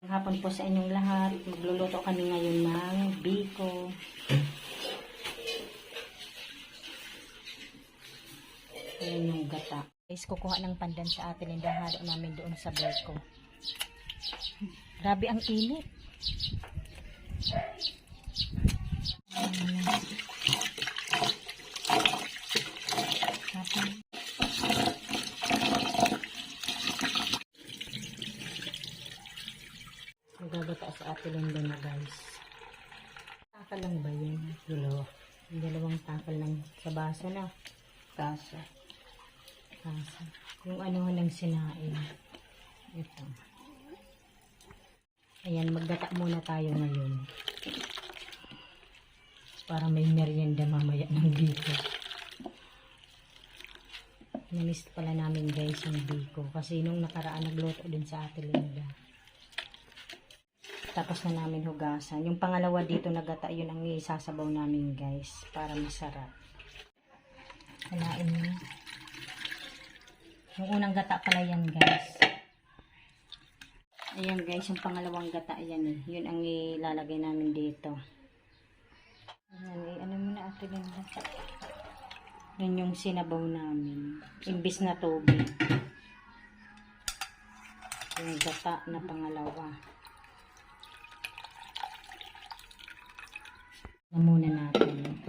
Hapon po sa inyong lahat. Magluluto kami ngayon ng biko. Ayan yung gata. Guys, kukuha ng pandan sa atin. Halo namin doon sa biko. Grabe ang init. Magagata sa atin Linda na guys. Takal lang ba yun? Dalawang takal lang sa baso na. Kasa. Yung ano ng sinain. Ito. Ayan, maggata muna tayo ngayon. Para may merienda mamaya ng biko. Namis pala namin guys yung biko. Kasi nung nakaraan nagluto din sa atin Linda. Tapos na namin hugasan. Yung pangalawa dito na gata, yun ang isasabaw namin guys. Para masarap. Halain mo. Yung unang gata pala yan guys. Ayan guys, yung pangalawang gata yan eh. Yun ang ilalagay namin dito. Ayan, ano muna ate ganda. Yun yung sinabaw namin. Imbis na tubig. Yung gata na pangalawa. Na muna natin.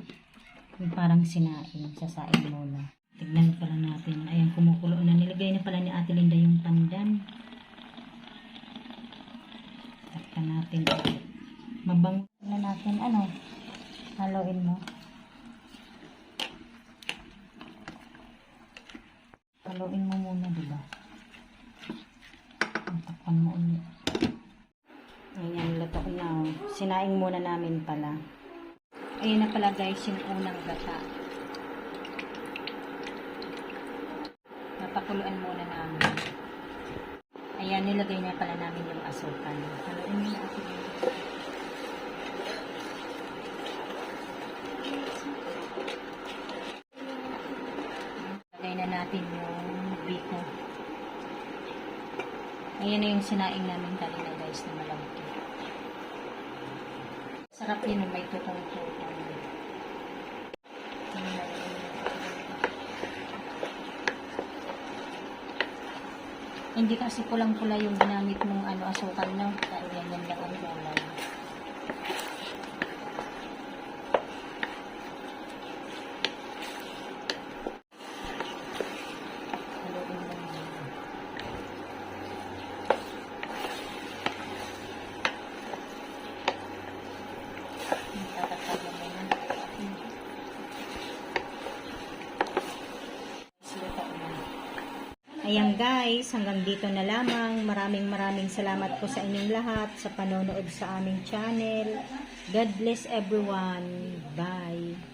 Yung parang sinain. Sasain muna. Tignan pala natin. Ayan, kumukulo na. Nilagay na pala ni Ate Linda yung pandan. Takpan natin. Mabang na natin. Ano? Haluin mo. Haluin mo muna, diba? Takpan mo ulit. Ayan, luto na. Sinaing muna namin pala. Ayan na pala guys yung unang gata. Napakuluan muna namin. Ayan, nilagay na pala namin yung asukal. Haluin mo na ako. Lagay na natin yung biko. Ayan na yung sinaing namin kanina guys na malaki. Sarap yun may tutong-tutong. Hindi kasi pulang-pula yung ginamit mong asukal, no? Dahil yan lang ang kulay. Haluin lang yun. Tatatag lang yun. Ayan guys, hanggang dito na lamang. Maraming salamat po sa inyong lahat sa panonood sa aming channel. God bless everyone. Bye.